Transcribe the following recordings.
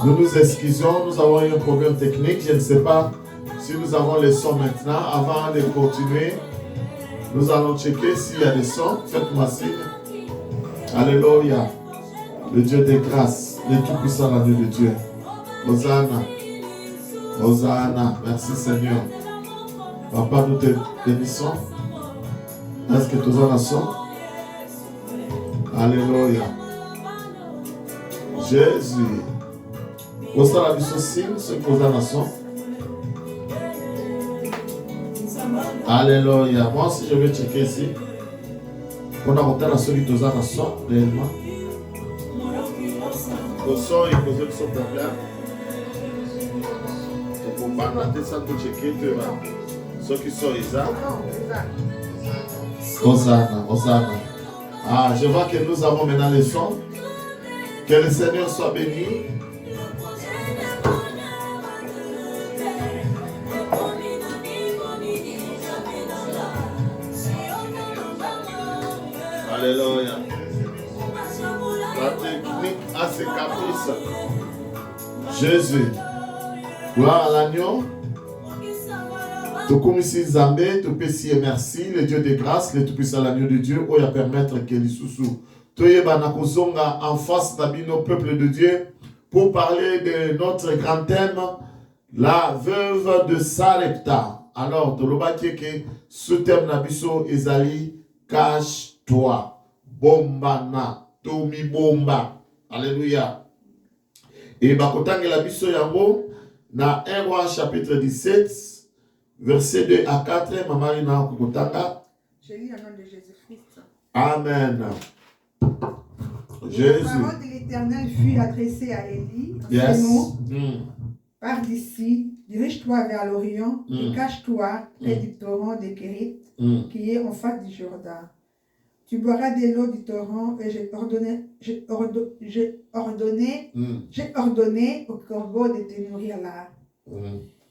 Nous nous excusons, nous avons eu un problème technique. Je ne sais pas si nous avons les sons maintenant. Avant de continuer, nous allons checker s'il y a des sons. Faites-moi signe. Alléluia. Le Dieu des grâces, le Tout-Puissant, l'agneau de Dieu. Hosanna. Hosanna. Merci Seigneur. Papa, nous te bénissons. Est-ce que tu as un son? Alléluia. Jésus. Vous avez la mission signe, ce que vous avez un son. Alléluia. Moi aussi, je vais checker ici. On a monté la solide aux un son, réellement. Le son, il pose le son problème. C'est pour pas noter ça pour checker. Ceux qui sont là. Hosanna, Hosanna. Ah, je vois que nous avons maintenant les sons. Que le Seigneur soit béni. Alléluia. La technique a ses caprices. Jésus. Gloire à l'agneau. Tokumisi Zambé, Topesi et merci, le Dieu de grâce, le Tout-Puissant, l'agneau de Dieu, où il y a permettre que les sous-sous. Toyeba Nakozonga en face d'Abino, peuple de Dieu, pour parler de notre grand thème, la veuve de Sarepta. Alors, Toloba Keke, ce thème Nabiso Ezali, cache-toi. Bombana, Tomi Bomba. Alléluia. Et Bakotange la Biso Yango, na 1 roi chapitre 17, Verset 2 à 4, Maman Rina Kukutanga. Je lis au nom de Jésus-Christ. Amen. Jésus. La parole de l'Éternel fut adressée à Élie. Yes. Pars d'ici, dirige-toi vers l'Orient et cache-toi près du torrent de Kérit qui est en face du Jourdain. Tu boiras de l'eau du torrent et j'ai ordonné au corbeau de te nourrir là.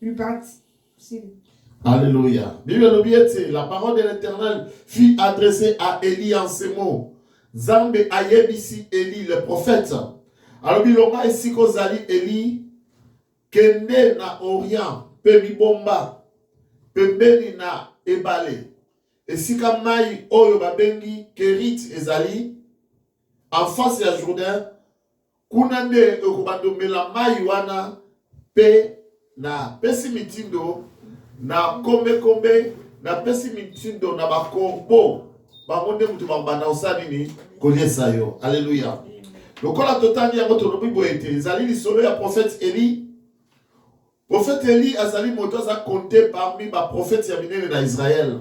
Il partit. Alléluia. La parole de l'Éternel fut adressée à Élie en ces mots. Zambe ayebisi Élie, le prophète. Alors, bilonga esiko zali Élie, kende na Orient, pe bomba, pembeni na ebale. Esika mai oyo babengi Kérit ezali, en face ya Jourdain, kunande ekobandomela mai wana, pe na pesi mitindo, na kombe, na pesi mitindo, na bakombo, bamonde mutu bambana osanini, koliesa yo. Alléluia. Lokola totali yango tolobi boete, ezali lisolo ya prophète Élie. Prophète Élie azali moto aza compté parmi ba prophète ya minene na Israël.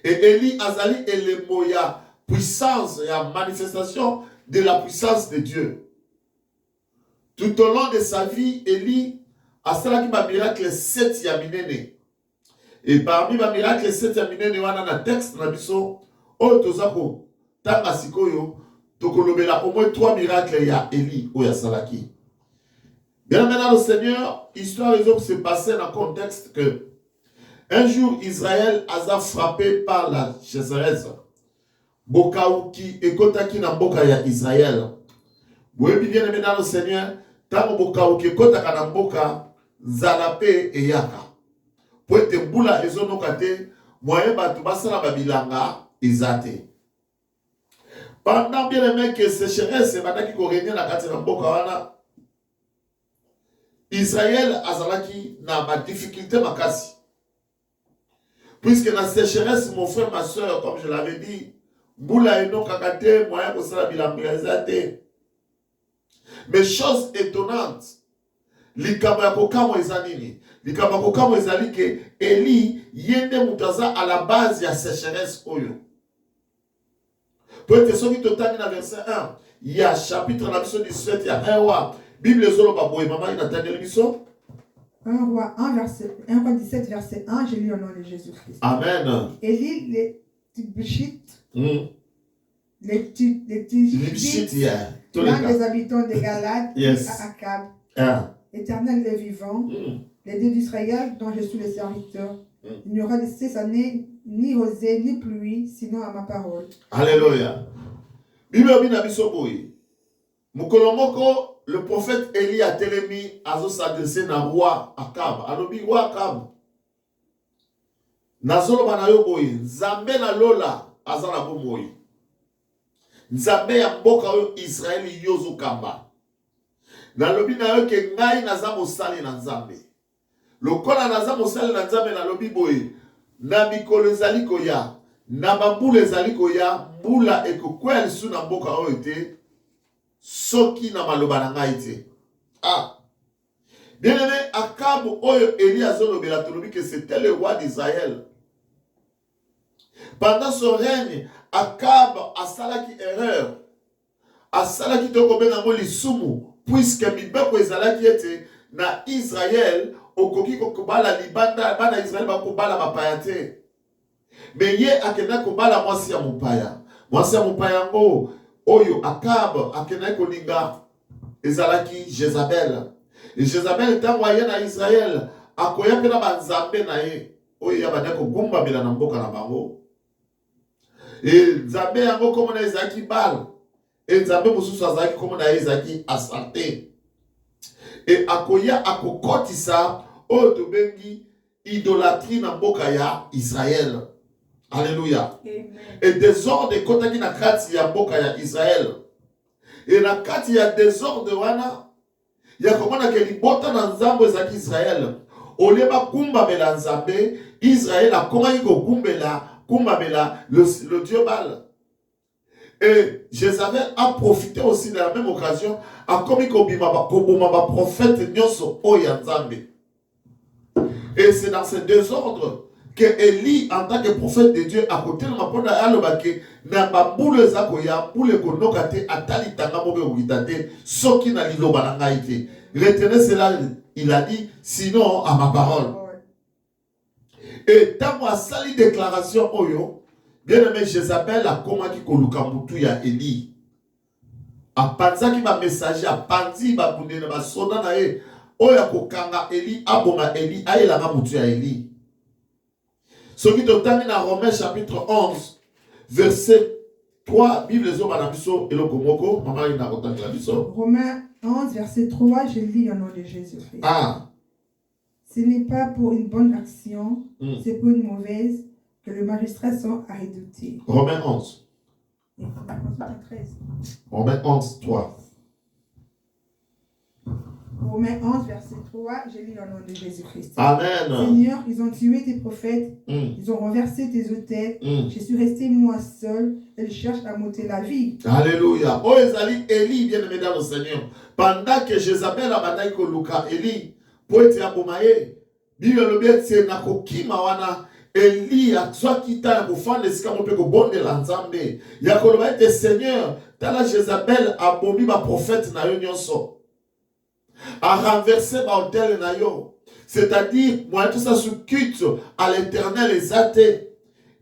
Et Élie azali elembo ya puissance, ya manifestation de la puissance de Dieu. Tout au long de sa vie, Élie asalaki ba miracle 7 ya minene. Et parmi ba miracle 7 ya minene wana na texte na biso oyo tozako tanga sikoyo tokolobela au moins 3 miracles ya Élie oyo asalaki. Bien maintenant le Seigneur, histoire les hommes se passait dans le contexte que un jour Israël a frappé par la sécheresse. Bokaouki ekotaki na mboka ya Israël. Boyebi bien maintenant le Seigneur, tango bokaouki ekotaka na mboka Zalape et Yaka. Pour être boula ezonokate, moyen batu basala babilanga ezate. Pendant bien aimé que sécheresse bataki ko régner na kati na mboka wana, Israël azalaki na ma difficulté makasi. Puisque la sécheresse, mon frère, ma soeur, comme je l'avais dit, boula enokakate, moyen ko sala bilanga ezate. Mais chose étonnante, likambo ya kokamo ezanini. Likambo ya kokamo ezali ke Eli yende mutaza à la base ya sécheresse oyo. Peut-être soki totani na verset 1, il y a chapitre na biso 17 ya 1 roi. Bible ezolo ba boye mama ina tangeli biso. 1 roi 17 verset 1, je lis au nom de Jésus-Christ. Amen. Élie les Tibchites. Les Tibchites, l'un des habitants de Galade, yes. À Akab. Éternel des vivants, les dieux d'Israël dont je suis le serviteur, il n'y aura de ces années ni rosée ni pluie, sinon à ma parole. Alléluia. Bible bina biso boye. Mukolomoko le prophète Élie a télémi à s'adresser à roi Akab. Alobi roi Akab. Nazolo banayo boy. Nzambe na lola azana bomoy. Nzambe ya mboka oyo Israël yozo kamba. Nalobi na yo ke ngai naza mosali na Nzambe. Lokola naza mosali na Nzambe nalobi boy. Na mikolo ezali koya. Na bambula ezali koya. Mbula ekokwela lisu na mboka oyo te. Soki na maloba na ngai te. Ah. Bien aimé, Akab oyo Élie azolobela tolobi que c'était le roi d'Israël. Pendant son règne, Akab a salaki erreur. A salaki toko bengango lisumu. Puisque mibeko ezalaki ete na Israël okoki kokobala libanda bana Israël bakobala bapaya te. Mais ye akenda kobala mwasi ya mopaya. Mwasi ya mopaya ngo oyo Akab akenda kolinga ezalaki Jezabel. Et Jezabel ntango aye na Israël akoya mpe na banzambe na ye oyo ya banda kogumbamela na mboka na bango. Et nzambe yango kombo na ezalaki Bal. Et nzambe mosusu azalaki kombo na ezalaki Asarte. Et akoya akokotisa oyo tobengi idolâtrie na mboka ya Israël. Alléluia. Amen. Et désordre ekotaki na kati ya mboka ya Israël. Et na kati ya désordre wana ya komona ke libota na nzambo ezalaki Israël. Olie bakumbamela nzambe, Israël akomaki kokumbela le dieu Baal. Et Jézabel a profité aussi de la même occasion à comme koboma prophète nyonso oya nzambe. Et c'est dans ce désordre que Élie, en tant que prophète de Dieu, à côté de ma ponda alobake, na bambule zakoya, boule konokate, atali tanga mobe ogitate, soki na liloba na ngaite. Retenez cela, il a dit, sinon à ma parole. Et tant moi sali déclaration oyo, bien aimé Jézabel a komaki koluka mutu ya Élie. A panzaki ba messager, a panzi ba bundene ba soda na ye, oya kokanga Élie, aboma Élie, ayelanga mutu ya Élie. Ce qui te termine dans Romains chapitre 11, verset 3, Bible zo banabiso et le komoko, maman ina kotanga biso. Romains 11, verset 3, je lis au nom de Jésus-Christ. Ah. Ce n'est pas pour une bonne action, c'est pour une mauvaise que le magistrat sont à redouter. Romains 11. Romains 11, 3. Romains 11, verset 3, je lis au nom de Jésus-Christ. Amen. Seigneur, ils ont tué tes prophètes, ils ont renversé tes autels, je suis resté moi seul, et ils cherchent à m'ôter la vie. Alléluia. Oh, Ezali, Élie, bien-aimé dans le Seigneur. Pendant que Jézabel a bataille que Luka, Élie, pour être abomaye, Bible le bien, c'est Nakokima wana, Élie, a soit qui t'a pour faire les scams, pour bonne l'ensemble. Yakoloba était Seigneur, t'as la Jézabel a abomi ma prophète na yonso. A renversé ma hôtel na yo. C'est-à-dire, moi tout ça sous culte à l'éternel et athées.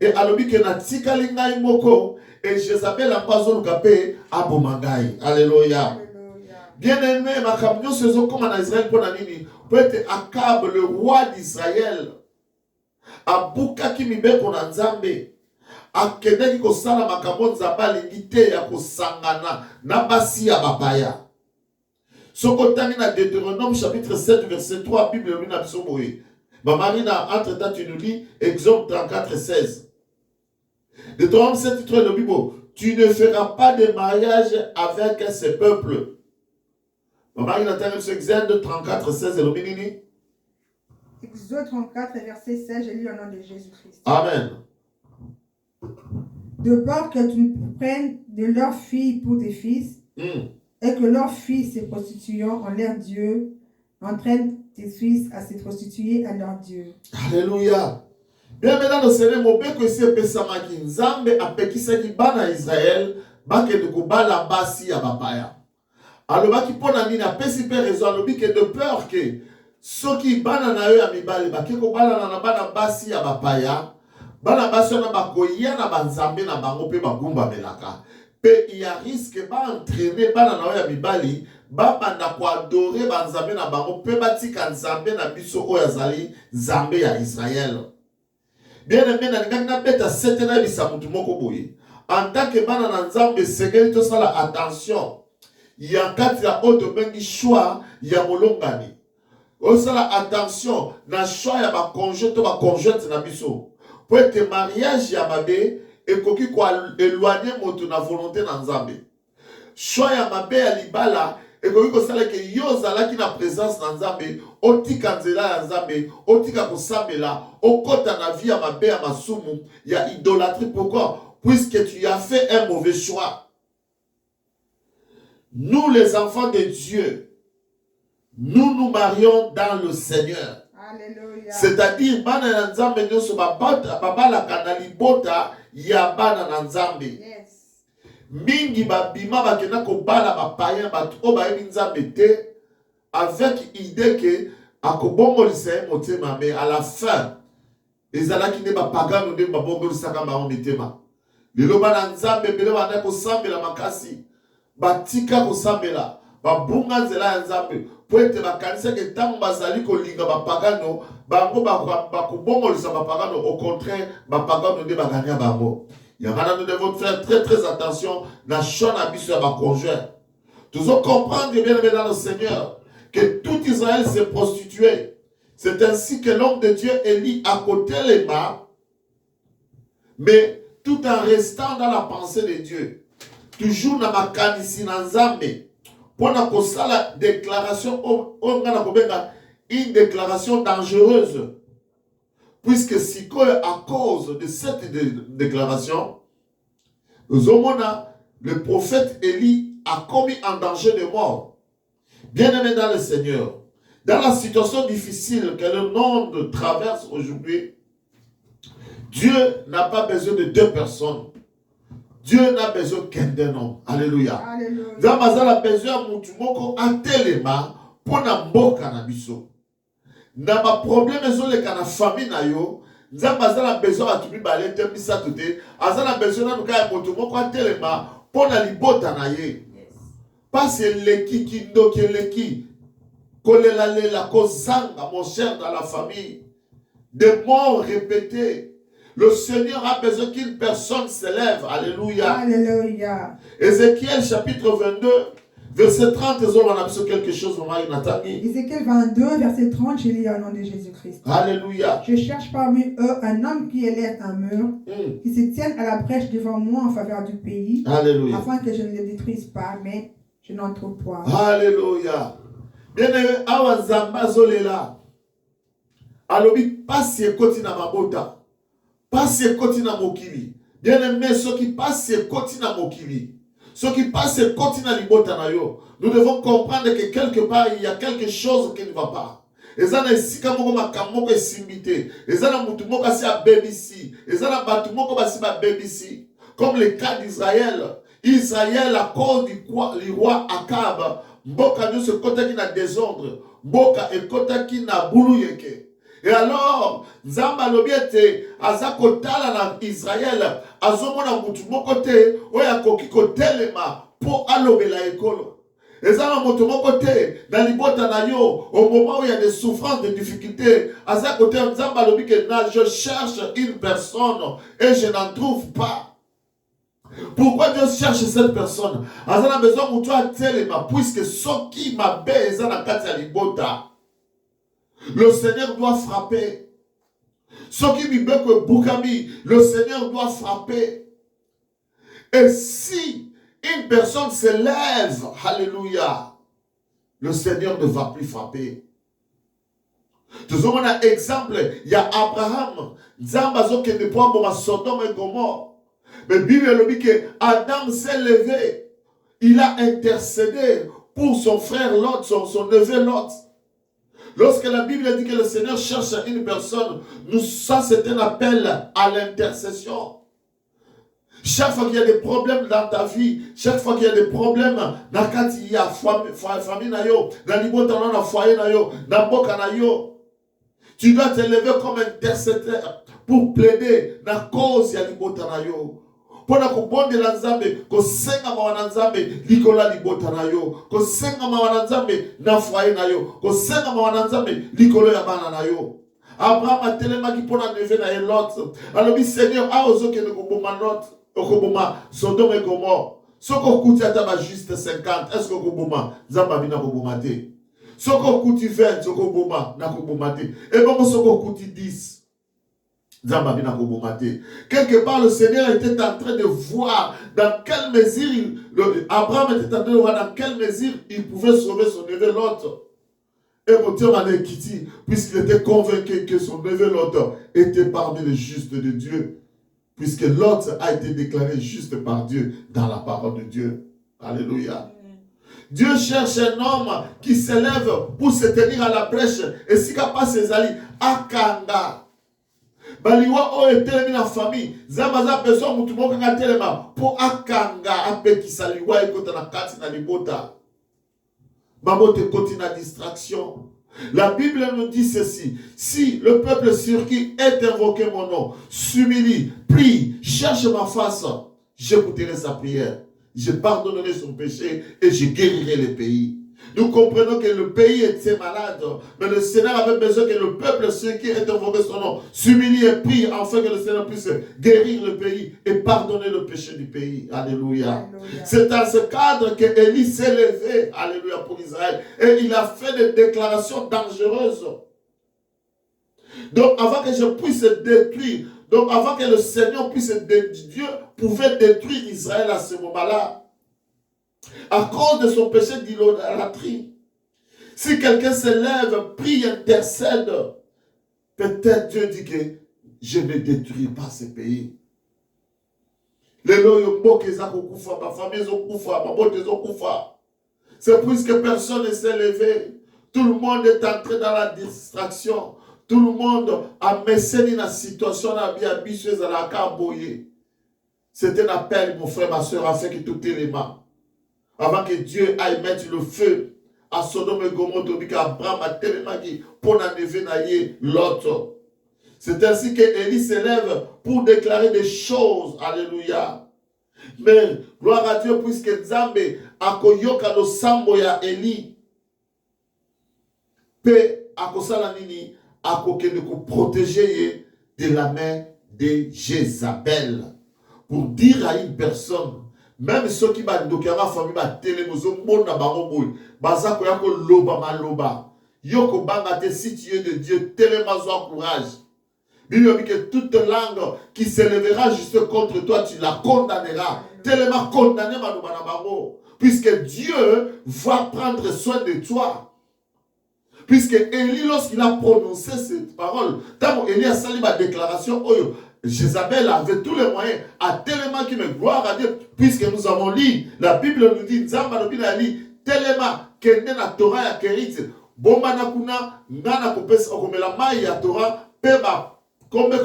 Et à l'obi que na tika linga imoko, et Jézabel a pas zolu kapé à Bomangaï. Alléluia. Bien aimé, ma camion se zo comme en Israël pour nanini. Peut être Akab, le roi d'Israël. A Bukaki mibe konanzambe. A Kedeki kosala makambo nzamba lingite ya kosangana. Nabasi ya bapaya. Sokotani na Deutéronome chapitre 7 verset 3, Bible lui n'a psomoé. Ma marina, entre-temps, tu nous lis Exode 34, 16. Deutéronome 7, 3, le Bible. Tu ne feras pas de mariage avec ce peuple. Ma marina, tu as Exode 34, 16, le Binini. Exode 34, verset 16, je lis au nom de Jésus-Christ. Amen. De peur que tu ne prennes de leurs filles pour tes fils, et que leurs filles se prostituant en leur Dieu, entraînent tes fils à se prostituer à leur Dieu. Alléluia. Bien maintenant, le Seigneur m'a dit que c'est Pessamaki Nzambe a pekisaki bana Israël, bake de kubala basi ya bapaya. Alors baki pona nini a pesi pe raison alobi que de peur que soki bana na yo ya mibale bake ko bala na bana basi ya bapaya, bana basi na bakoya na banzambe na bango pe bagumba melaka. Pe il y a risque ba entraîner bana na yo ya mibali ba banda ko adorer banzambe na bango pe batika nzambe na biso oyo azali nzambe ya Israël. Bien aimé na nganga beta setena bisa mutu moko boye. En tant que bana na nzambe segeli to sala attention. il y a quatre ya autre bengi choix ya molongani. Osala attention na choix ya ba conjoint to ba conjointe na biso. Pour être mariage ya mabe ekoki ko éloigner moto na volonté na Nzambe. Choix ya mabe ya libala ekoki ko sala ke yo zalaki na présence na Nzambe, otika nzela ya Nzambe, otika kosambela, okota na vie ya mabe ya masumu, ya idolâtrie. Pourquoi? Puisque tu as fait un mauvais choix. Nous les enfants de Dieu, nous nous marions dans le Seigneur. Alléluia. C'est-à-dire, bana na Nzambe nyonso babala kanali bota ya bana na Nzambe. Yes. Mingi babima bakena ko bala ba païen ba to ba yebi Nzambe te avec idée que akobongolisa motema, mais à la fin ezalaki ne ba pagano de babongolisaka ba motema. Lelo bana Nzambe bele bana ko sambela makasi batika ko sambela babunga nzela ya Nzambe po ete bakanisa ke ntango bazali kolinga bapagano bango bakobongolisa bapagano. Au contraire, bapagano nde baganya bango. Yangana, nous devons faire très très attention na shon abiso ya baconjoint. Nous devons comprendre bien dans le Seigneur que tout Israël s'est prostitué. C'est ainsi que l'homme de Dieu Élie a côté les mains, mais tout en restant dans la pensée de Dieu. Toujours na makanisi na Nzambe. Pour na kosala déclaration, une déclaration dangereuse. Puisque si à cause de cette déclaration, le prophète Élie a commis un danger de mort. Bien-aimé dans le Seigneur, dans la situation difficile que le monde traverse aujourd'hui, Dieu n'a pas besoin de deux personnes. Dieu n'a besoin qu'un d'un homme. Alléluia. Alléluia. Dieu a besoin de mutumoko atelema pour na mboka na biso. Na ba problème ezole kana famille na yo, Nzambe azala besoin atubi balete bisa tuté, azala besoin na nuka mutumoko atelema pour na libota na ye. Parce leki kindoki leki kolela lela kozanga mon cher dans la famille. Des morts répétés. Le Seigneur a besoin qu'une personne s'élève. Alléluia. Alléluia. Ézéchiel chapitre 22, verset 30, on a besoin quelque chose. Ézéchiel 22, verset 30, je lis au nom de Jésus-Christ. Alléluia. Je cherche parmi eux un homme qui élève un mur, qui se tienne à la brèche devant moi en faveur du pays, Alléluia. afin que je ne le détruise pas, mais je n'en trouve pas. Alléluia. Bien-aimé, awa zamba zolela. Alobi pasi ekoti na mabota. Pasi ekoti na mokili. Bien-aimé, ceux qui passent ekoti na mokili. Ceux qui passent ekoti na libota na yo. Nous devons comprendre que quelque part il y a quelque chose qui ne va pas. Ezana esika moko makamoko esimbite. Ezana mutu moko asi a BBC. Ezana batu moko basi ba BBC. Comme le cas d'Israël. Israël à cause du roi Akab. Mboka nous se kota qui na désordre. Mboka et kota qui na bouluyeke. Et alors, Nzamba lobiete azakotala na Israël azomona mutu moko te oya koki kotelema po alobela ekolo. Ezana mutu moko te na libota na yo au moment où il y a des souffrances, des difficultés, azakote Nzamba lobike na je cherche une personne et je n'en trouve pas. Pourquoi Dieu cherche cette personne? Azana besoin mutu atelema puisque soki mabe ezana kati ya libota. Le Seigneur doit frapper. Ce qui me dit que Boukami, le Seigneur doit frapper. Et si une personne se lève, alléluia, le Seigneur ne va plus frapper. Nous avons un exemple, il y a Abraham, Zambazo qui ne peut pas Sodome et Gomorrhe. Mais Bible dit que Adam s'est levé, il a intercédé pour son frère Lot, son neveu Lot. Lorsque la Bible dit que le Seigneur cherche une personne, ça c'est un appel à l'intercession. Chaque fois qu'il y a des problèmes dans ta vie, chaque fois qu'il y a des problèmes dans quand il y a famille na yo, dans l'ibota na foyer na yo, dans boka na yo, tu dois te lever comme intercesseur pour plaider la cause ya libota na yo. Pona kubonde la Nzambe, ko senga mawana Nzambe, likola libota na yo, ko senga mawana Nzambe, na foyer na yo, ko senga mawana Nzambe, likolo ya bana na yo. Abraham a telema ki pona neve na Lot. Alors, Seigneur, a ozo ke ne koboma Lot, okoboma Sodome et Gomorrhe. Soko kuti ataba juste 50, est-ce que koboma zamba bina koboma te? Soko kuti 20, soko boma na koboma te. Et bon soko kuti 10, zamba bina koboma te. Quelque part le Seigneur était en train de voir dans quelle mesure Abraham était en train de voir dans quelle mesure il pouvait sauver son neveu Lot. Et mon Dieu m'a dit, puisqu'il était convaincu que son neveu Lot était parmi les justes de Dieu. Puisque Lot a été déclaré juste par Dieu dans la parole de Dieu. Alléluia. Dieu cherche un homme qui s'élève pour se tenir à la brèche. Et si pas ses alliés, akanga. Baliwa o etelemi na famille. Zamaza besoin mutumoka nga telema pour akanga ape ki saliwa ekota na kati na libota. Mamote koti na distraction. La Bible nous dit ceci. Si le peuple sur qui est invoqué mon nom s'humilie, prie, cherche ma face, j'écouterai sa prière. Je pardonnerai son péché et je guérirai le pays. Nous comprenons que le pays était malade, mais le Seigneur avait besoin que le peuple sur qui est invoqué son nom s'humilie et prie afin que le Seigneur puisse guérir le pays et pardonner le péché du pays. Alléluia. Alléluia. C'est dans ce cadre que Élie s'est levé, alléluia, pour Israël. Et il a fait des déclarations dangereuses. Donc avant que je puisse détruire, donc avant que le Seigneur puisse détruire, Dieu pouvait détruire Israël à ce moment-là. À cause de son péché d'idolâtrie. Si quelqu'un se lève, prie, intercède, peut-être Dieu dit que je ne détruis pas ce pays. C'est puisque personne ne s'est levé. Tout le monde est entré dans la distraction. Tout le monde a mécéné la situation à la carboyer. C'est un appel, mon frère, ma soeur, afin que tout élément. Avant que Dieu aille mettre le feu à Sodome et Gomorrhe, Abraham a tellement dit pour n'enlever l'autre. C'est ainsi que Élie s'élève pour déclarer des choses. Alléluia. Mais gloire à Dieu, puisque Nzambe a koyoka no sambo ya Élie. Pe akosala nini akokende ko protéger de la main de Jézabel. Pour dire à une personne, même ceux qui ont dit que la famille a télémozo mona baroboy, bazako yako loba maloba, yoko bangate si tu es de Dieu, télémazo courage. Bible dit que toute langue qui s'élèvera juste contre toi, tu la condamneras. Tellement condamné maloba baro, puisque Dieu va prendre soin de toi. Puisque Élie, lorsqu'il a prononcé cette parole, tant Élie a sali ma déclaration, oh, Jézabel avait tous les moyens, à tellement qu'il me gloire à Dieu, puisque nous avons lu, la Bible nous dit, Nzamba Nobina li, tellement que na Torah ya Kerit, bomba na kuna, ngana kopesa okomela mai ya Torah, peba, kombe,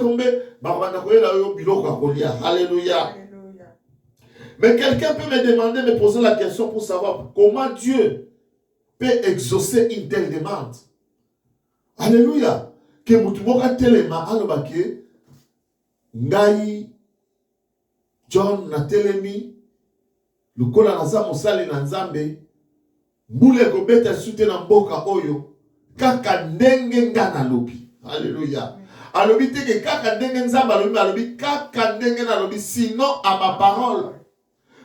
babana koyela yo biloko akolia. Alléluia. Mais quelqu'un peut me demander, me poser la question pour savoir comment Dieu peut exaucer une telle demande. Alléluia. Que mutumoka telema alobake, ngai John na telemi lukola naza mosali na Nzambe mbule kobeta sute na mboka oyo kaka ndenge ngana lobi. Alléluia. Alobi teke kaka ndenge Nzambe alobi kaka ndenge na lobi, sinon à ma parole.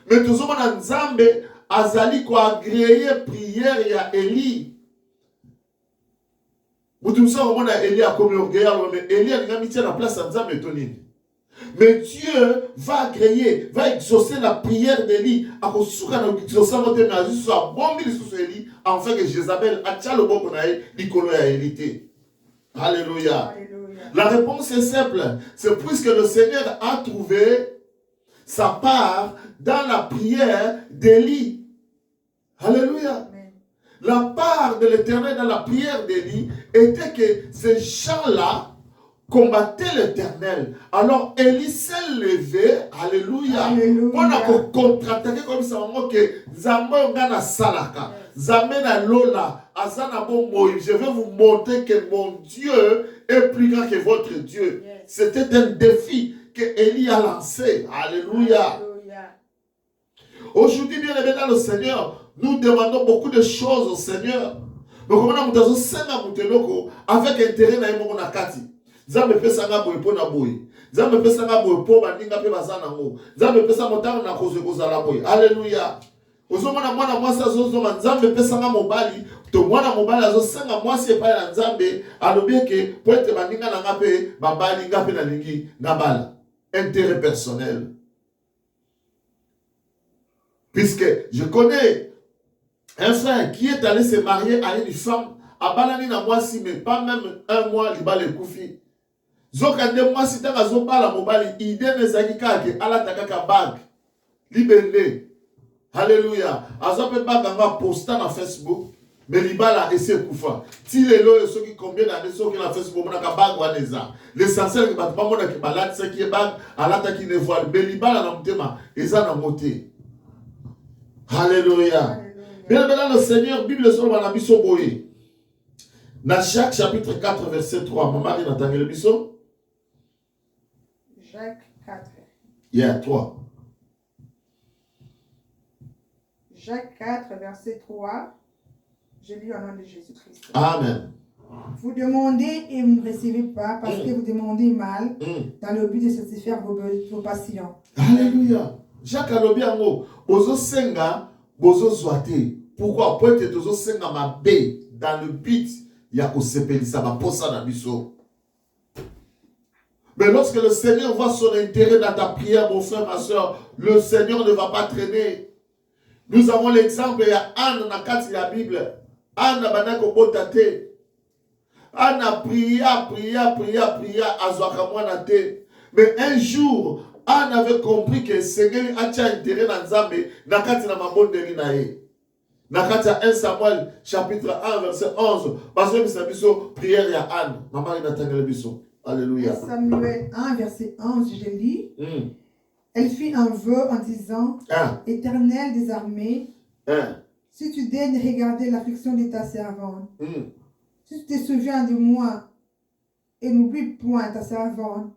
Mais tout ça na Nzambe azali ko agréer prière ya Élie. Mutumsa omona Élie a comme orgueil, mais Élie a mis la place à Nzambe tonini. Mais Dieu va agréer, va exaucer la prière d'Élie. Afin que Jézabel a le bon qu'on a eu. Alléluia. La réponse est simple. C'est puisque le Seigneur a trouvé sa part dans la prière d'Élie. Alléluia. La part de l'Éternel dans la prière d'Élie était que ces gens-là combattaient l'Éternel. Alors Élie s'est levé, alléluia, pour contre-attaquer comme ça, que Zambé ngana salaka, Zambé na lola, azana bon Moïse. Je vais vous montrer que mon Dieu est plus grand que votre Dieu. C'était un défi que Élie a lancé. Alléluia. Aujourd'hui, bien aimé dans le Seigneur, nous demandons beaucoup de choses au Seigneur. Mais comment nous devons avec intérêt dans le monde. Nzambe pesa nga boye po na boye. Nzambe pesa nga boye po baninga pe bazana ngo. Nzambe pesa motanga na kozala boye. Alléluia. Ozomona mwana mwasi azozoma Nzambe pesa nga mobali, to mwana mobali azosenga mwasi epai na Nzambe alobeke po ete baninga na nga pe babali nga pe na lingi na bala. Intérêt personnel. Puisque je connais un frère qui est allé se marier à une femme, à balani na mwasi, mais pas même un mois, li bale koufi. Zoka de mwasi tanga zo bala mobali, ide ne zaki kake, ala takaka bag, libele. Alléluia. Azope bag anga posta na Facebook, mais li bala ese koufa. Ti le lo yo qui combien d'années so qui na Facebook mona ka bag waneza. L'essentiel que bat pas mona ki balade ce qui est bag, ala ta ki ne voile, mais li bala na mutema, eza na moté. Alléluia. Bien maintenant, le Seigneur, Bible sur le Manabiso Boye. Dans Jacques chapitre 4, verset 3. Maman, il entend le biso? Jacques 4. Yeah, 3. Jacques 4, verset 3. Je lis au nom de Jésus-Christ. Amen. Vous demandez et vous ne recevez pas parce que vous demandez mal dans le but de satisfaire vos passions. Alléluia. Jacques Alobiango, Ozo Senga, Bozo Zoate. Pourquoi? Peut-être Ozo Senga ma bé dans le but, il y a Osepelisa, ma posa na biso. Mais lorsque le Seigneur voit son intérêt dans ta prière, mon frère, ma soeur, le Seigneur ne va pas traîner. Nous avons l'exemple, il y a Anne dans la Bible. Anne a banako botate. Anne a prié, à Zouakamouanate. Mais un jour, Anne avait compris que le Seigneur a intérêt dans Nzambe, nakati na mabondeli na ye. Nakati à 1 Samuel chapitre 1 verset 11. Parce que c'est biso prière ya Anne. Maman il attend le biso. Alléluia. 1 Samuel 1 verset 11, je lis. Elle fit un vœu en disant, Éternel des armées, si tu daignes regarder l'affliction de ta servante, si tu te souviens de moi et n'oublie point ta servante,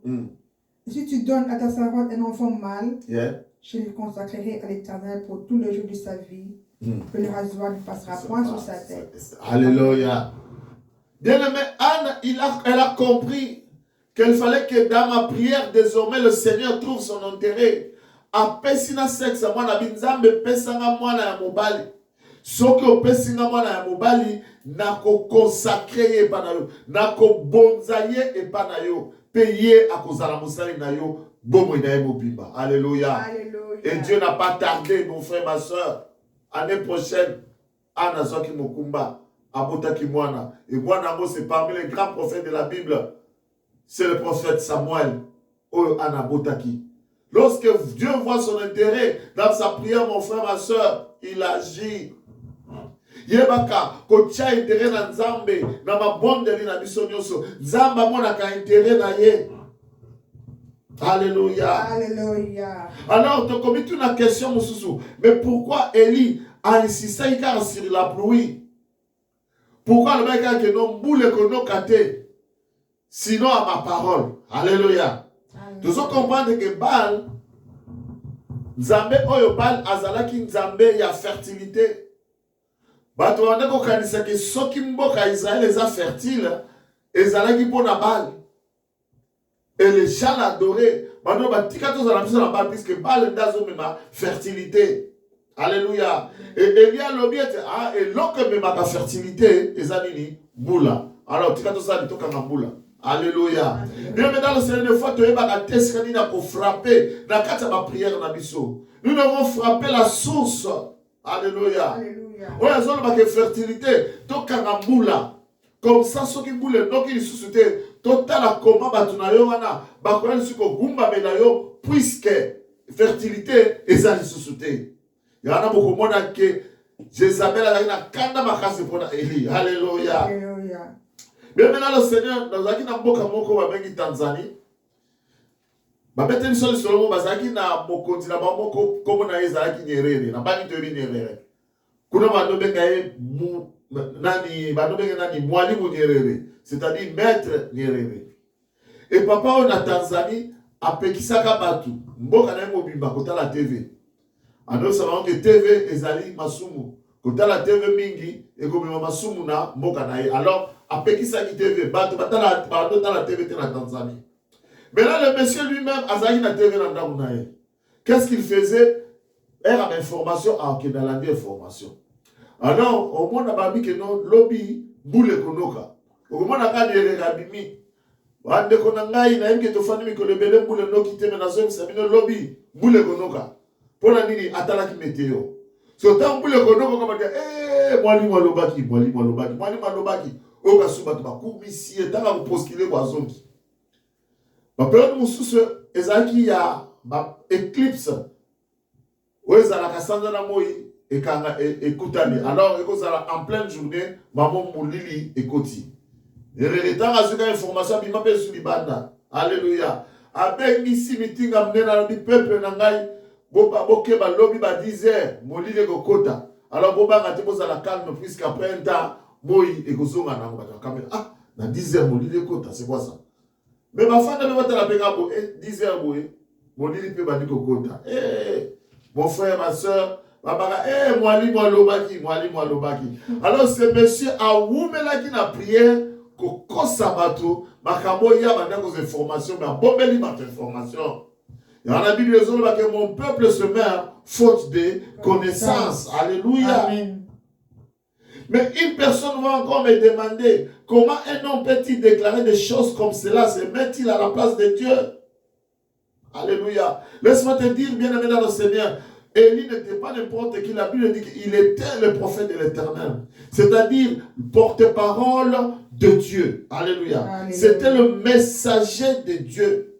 si tu donnes à ta servante un enfant mâle, je le consacrerai à l'Éternel pour tous les jours de sa vie, que le rasoir ne passera point sur sa tête. Alléluia. Bien-aimé, Anne, elle a compris qu'il fallait que dans ma prière, désormais, le Seigneur trouve son intérêt. A pesina sexe, moi, na binzambe, pesanga moi na mobali. Soki opesinga mwana ya mobali, nako consacrer ye pa na yo, nako bonza ye epa na yo, pe ye akozala mosali na yo, bomo ina ye mobimba. Alléluia. Et Dieu n'a pas tardé, mon frère, ma soeur. Année prochaine, Anna Zoki Mokumba, Abotaki Mwana. Et Mwana, c'est parmi les grands prophètes de la Bible. C'est le prophète Samuel, Anna Botaki. Lorsque Dieu voit son intérêt dans sa prière, mon frère, ma soeur, il agit. Yebaka, kocha intérêt na Nzambe, na mabondeli na biso nyonso. Nzamba mona ka intérêt na ye. Alléluia. Alléluia. Alors, tu as commis une question, Moussoussou. Mais pourquoi Élie a insisté sur la pluie? Pourquoi le mec a dit non, boule que non kate? Sinon à ma parole. Alléluia. Tu dois comprendre que Baal, Nzambe oyo Baal azalaki Nzambe ya fertilité. Bato wana ko kanisa ke soki mboka Israël eza fertile, ezalaki pona Baal. Et les gens l'adoraient. Maintenant, puisque Baal ndazo mema fertilité. Alléluia. Et Elia lobi était et l'autre mema la fertilité ezanini boula. Alors tikato ça dit toka boula. Alléluia. Bien maintenant le Seigneur de fois tu es ba teskani na ko frapper na kata ba prière na biso. Nous devons frapper la source. Alléluia. Alléluia. Ouais, zone ba que fertilité toka boula. Comme ça ceux qui boule donc ils suscité total comment batunayo wana bakola siko gumba benayo puisque fertilité ezali suscité. Yana beaucoup mona que Jézabel a na kanda makasi pona Eli. Alléluia. Alléluia. Bien maintenant le Seigneur dans zaki na mboka moko ba bengi Tanzanie. Ba bete misolo solo bazaki na mokonzi na moko comme na ezaki Nyerere na bani to Nyerere. Kuna bando benga mu nani bando benga nani mwalimu Nyerere, c'est-à-dire maître Nyerere. Et papa on a Tanzanie apekisaka batu mboka na mobimba kota la TV. Alors ça va que TV ezali masumu Kota la TV mingi, et comme maman Soumuna, Mokanae. Alors, après qui ça qui TV, bateau, la TV en Tanzanie. Mais là, le monsieur lui-même, Azaï na TV dans Daounae. Qu'est-ce qu'il faisait? Il avait information, ok, dans la information. Alors, au moins, on a dit que non, lobby, boule konoka. Au moins, on a dit que rabimi. Wande konangai na yemke tofani mi kolebele boule no kite menazo sabino lobby, boule konoka. Pona nini atala ki meteo. So tant boule konoka comme dire mwali lobaki. Oka suba to bakumisi etanga kupostile kwa zongi. Ba période mususu ezaki ya ba eclipse. Oeza la kasanda na moi ekanga ekutani. Alors ekozala en pleine journée maman mulili ekoti. Et le temps à ce qu'il y a information, il m'appelle sur l'Ibanda. Alléluia. Avec ici, meeting amené dans le peuple, nangai, boba boke ba lobby ba 10h, moli le kokota. Alors boba ngate boza la calme puisqu'après un temps, boy et kozonga na ngata kamera. Ah, na 10h moli le kota, c'est quoi ça? Mais ma femme ne va pas la péga bo 10h boy, moli le pe ba di kokota. Mon frère, ma soeur, mwali lobaki. Alors ce monsieur a oumela qui na prière. Koko sabato makambo ya banda ko information mais bombeli ma information. Il y en a Bible que mon peuple se meurt faute de connaissance. Alléluia. Amen. Mais une personne va encore me demander comment un homme peut-il déclarer des choses comme cela, se met-il à la place de Dieu? Alléluia. Laisse-moi te dire, bien-aimé dans le Seigneur, Élie n'était pas n'importe qui. La Bible dit qu'il était le prophète de l'Éternel. C'est-à-dire porte-parole de Dieu. Alléluia. Alléluia. C'était le messager de Dieu.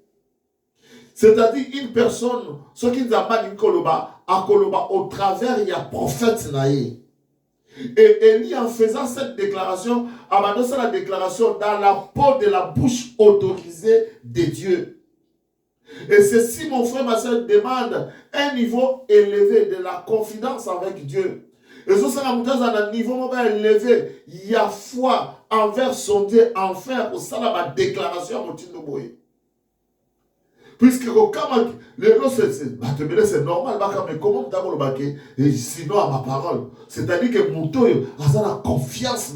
C'est-à-dire une personne, ce qui nous amène une koloba, à koloba, au travers, il y a prophète naïe. Et Élie, en faisant cette déclaration, a annoncé la déclaration dans la peau de la bouche autorisée de Dieu. Et ceci, mon frère, ma soeur, demande un niveau élevé de la confidence avec Dieu. Et ça, c'est un niveau élevé. Il y a foi envers son Dieu, enfin, pour ça, la déclaration à puisque c'est normal, mais comment sinon à ma parole? C'est-à-dire que Mouto a la confiance,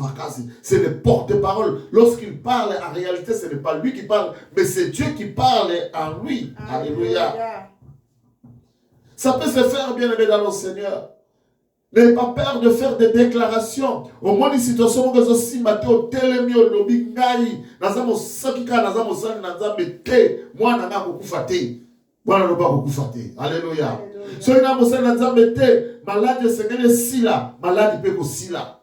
c'est le porte-parole. Lorsqu'il parle, en réalité, ce n'est pas lui qui parle, mais c'est Dieu qui parle en lui. Alléluia. Ça peut se faire, bien aimé dans le Seigneur. N'ayez pas peur de faire des déclarations. Au moins, une situation où vous avez Matteo telemi au lobby ngai, nazamo sakika nazamo sali nazambe te, moi nanga kokufate. Moi nanga kokufate. Alléluia. So ina mo sali nazambe te, malade sengene sila, malade pe ko sila.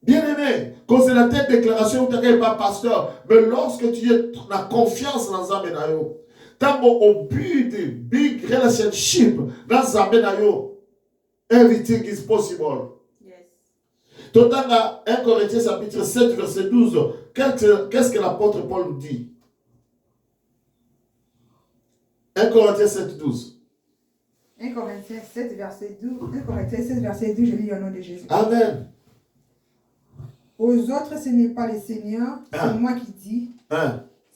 Bien-aimé, quand c'est la tête déclaration où tu n'es pas pasteur, mais lorsque tu as confiance dans Zambé nayo, tant au but de big relationship dans Zambé nayo. Everything is possible. Yes. Totanga 1 Corinthiens chapitre 7 verset 12. Qu'est-ce que l'apôtre Paul nous dit? 1 Corinthiens 7 12. 1 Corinthiens 7 verset 12. 1 Corinthiens 7 verset 12, je lis au nom de Jésus. Amen. Aux autres, ce n'est pas le Seigneur, c'est moi qui dis.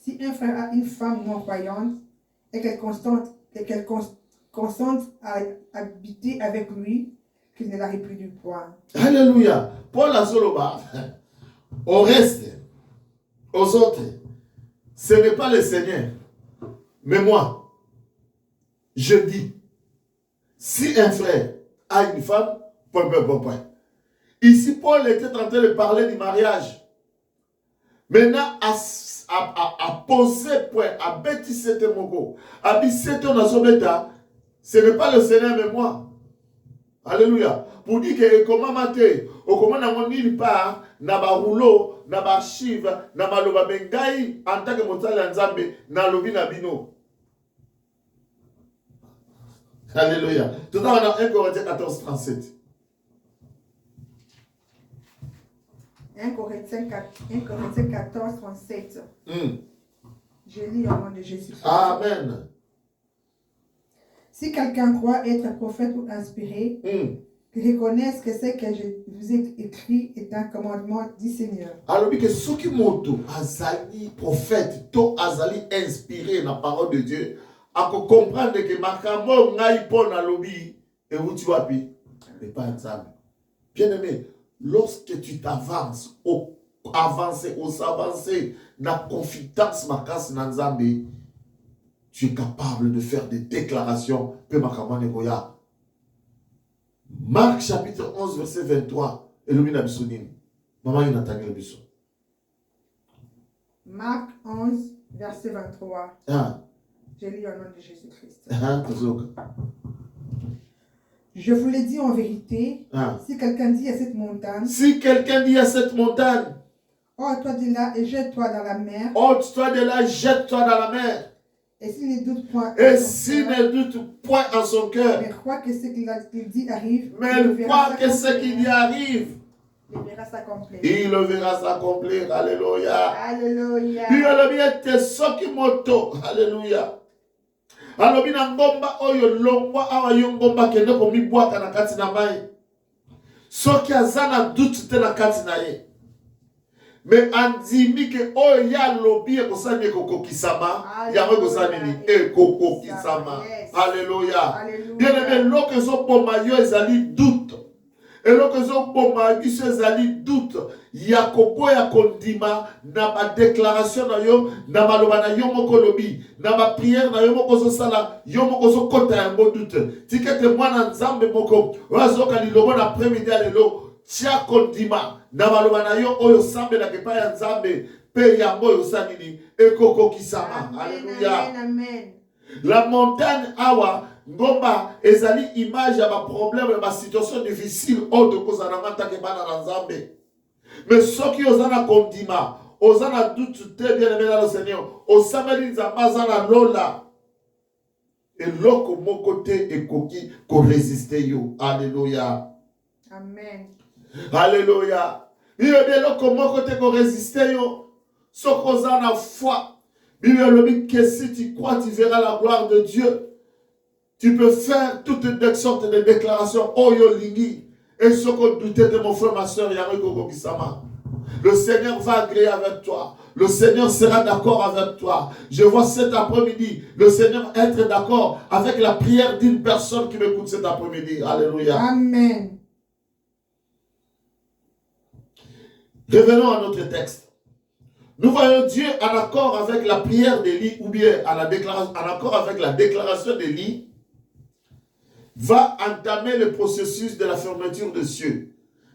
Si un frère a une femme non croyante et qu'elle consente à habiter avec lui, qu'il ne la répunie point. Alléluia. Paul a soloba. Au reste, aux autres, ce n'est pas le Seigneur, mais moi. Je dis, si un frère a une femme, point. Ici, Paul était en train de parler du mariage. Maintenant, à poser point, à bêtiser tes mots, à bêtiser ton asobeta, ce n'est pas le Seigneur, mais moi. Alléluia. Pour dire que comment mater, au comment n'a mon il part, n'a ba rouleau, n'a ba archive, n'a ba loba bengai, en tant que montagne nzambe, n'a lobi na bino. Alléluia. Tout à l'heure, on a 1 Corinthiens 14, 37. 1 Corinthiens 14, 37. Je lis au nom de Jésus. Amen. Si quelqu'un croit être prophète ou inspiré, qu'il reconnaisse que ce que je vous ai écrit est un commandement du Seigneur. Alors, que ceux qui moto azali prophète, to azali inspiré la parole de Dieu, à comprendre que makambo ngai pona lobi et vous tu wapi, mais pas ensemble. Bien-aimé, lorsque tu t'avances, avancer, dans la confidence, tu es capable de faire des déclarations. Marc chapitre 11, verset 23. Marc 11, verset 23. Je lis au nom de Jésus-Christ. Je vous l'ai dit en vérité, si quelqu'un dit à cette montagne, ôte-toi de là et jette-toi dans la mer. Et s'il ne doute point en son cœur, mais crois que ce qu'il dit arrive, il verra s'accomplir. Il le verra s'accomplir. Alléluia. Alléluia. Alléluia. Alobi na ngomba oyo longwa awa yo ngomba kende ko mibwaka na kati na mai. Soki azana doute te na kati na ye. Me andimi ke oyo ya lobi e kosani ekokokisama. Yango kosani ni ekokokisama. Alléluia. Bien aimé, loke zo boma yo ezali doute. Et lorsque zo boma biso ezali doute, yakobo ya kondima na ba déclaration na yo, na maloba na yo moko lobi, na ba prière na yo moko zo sala, yo moko zo kota ya mo doute. Tikete mwana nzambe moko, wazoka lilobo na après-midi alelo, tia kondima na maloba na yo oyo sambe na kepa ya nzambe, pe yango yo sanini ekoko kisama. Alléluia. Amen. La montagne awa ngomba ezali image ya ba problème ya ba situation difficile autre cause na mata ke bana na nzambe. Mais soki ozana kondima, ozana doute te bien aimé dans le Seigneur, osameli nzamba zana lola. Et loko moko te ekoki ko résister yo. Alléluia. Amen. Alléluia. Bible bien loko moko te ko résister yo. Soko zana foi. Bible le dit que si tu crois tu verras la gloire de Dieu. Tu peux faire toutes sortes de déclarations. Oh yo lingi. Et ce que douter de mon frère, ma soeur, le Seigneur va agréer avec toi. Le Seigneur sera d'accord avec toi. Je vois cet après-midi le Seigneur être d'accord avec la prière d'une personne qui m'écoute cet après-midi. Alléluia. Amen. Revenons à notre texte. Nous voyons Dieu en accord avec la prière d'Élie ou bien en accord avec la déclaration d'Élie va entamer le processus de la fermeture des cieux.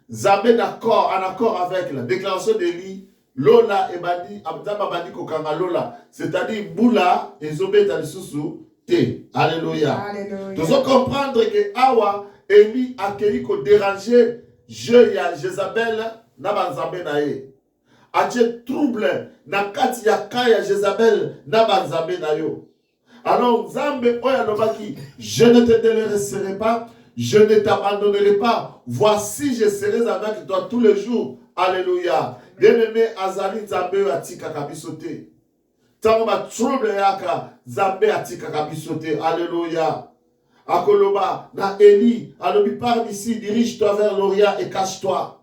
Zambé d'accord, en accord avec la déclaration d'Élie, Lola et Badi, Abdama Badi Kokanga Lola, c'est-à-dire Boula et Zobé Talisusu, Te. Alléluia. Nous devons comprendre que Awa, Élie a accueilli qu'on déranger Jézabel, Naban Zambé Nae. A trouble, Nakati Yakaya Jézabel, Naban Zambé Nayo. Alors, Zambé Oyalobaki, je ne te délaisserai pas, je ne t'abandonnerai pas. Voici, je serai avec toi tous les jours. Alléluia. Bien-aimé, Azali Zambé Atika Kabisote. Tangba trouble Yaka, Zambé Atika Kabisote. Alléluia. Akoloba, na Eli, Alobi, pars d'ici, dirige-toi vers l'Orient et cache-toi.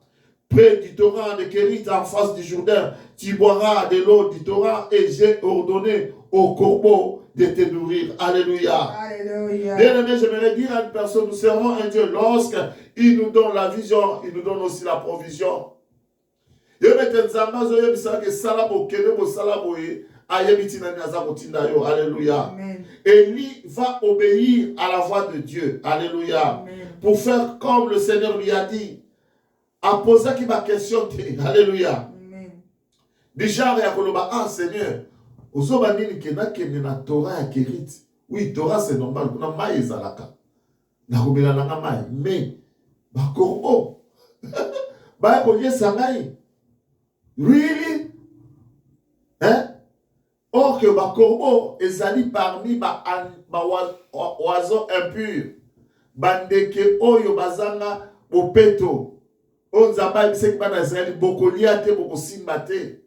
Près du torrent de Kérit en face du Jourdain, tu boiras de l'eau du torrent et j'ai ordonné au corbeau de te nourrir. Alléluia. Alléluia. Bien aimé, j'aimerais dire à une personne, nous servons un Dieu lorsqu'il nous donne la vision, il nous donne aussi la provision. Alléluia. Élie va obéir à la voix de Dieu. Alléluia. Amen. Pour faire comme le Seigneur lui a dit. A posé qui m'a questionné. Alléluia. Amen. Déjà, ah Seigneur, Ozobani kena kene na Torah ya Kérit. Oui, Torah c'est normal. Kuna mai ezalaka. Na komela na mai. Mais, ba korbo. Ba koye sangai. Really? Hein? Or que ba korbo ezali parmi ba oiseaux impurs. Bandeke oyo bazanga bopeto. Onzamba biseki bana Israeli bokolia te bokosimba te.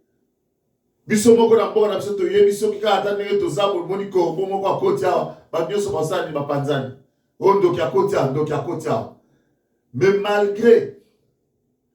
Biso moko na mboka na biso toyebi soki kaka ata ndenge toza bomoni korbo moko akoti awa bato nyonso basali bapanzani. O ndoki akoti awa, ndoki akoti awa. Mais malgré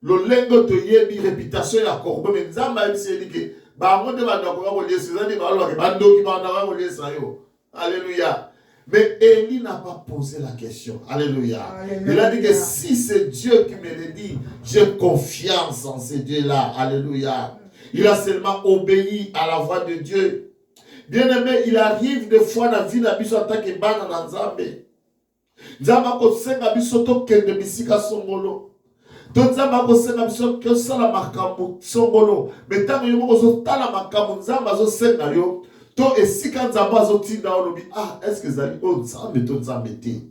lolengo toyebi réputation ya korbo, mais nzambe ayebisi eli ke bango nde bato bakoka koliesa ezali balobake bandoki bango koliesa yo. Alléluia. Mais Élie n'a pas posé la question. Alléluia. Alléluia. Il a dit que si c'est Dieu qui me le dit, j'ai confiance en ce Dieu-là. Alléluia. Il a seulement obéi à la voix de Dieu. Bien-aimé, il arrive des fois dans la vie de en tant que bana dans Nzambe. Nzamba ko senga biso to kende bisika songolo. To nzamba ko senga biso ke sala makambo songolo. Mais tant que yo ko so tala makambo nzamba zo senga yo. To esika nzamba zo tinda olobi est-ce que zali o nzambe to nzambe te.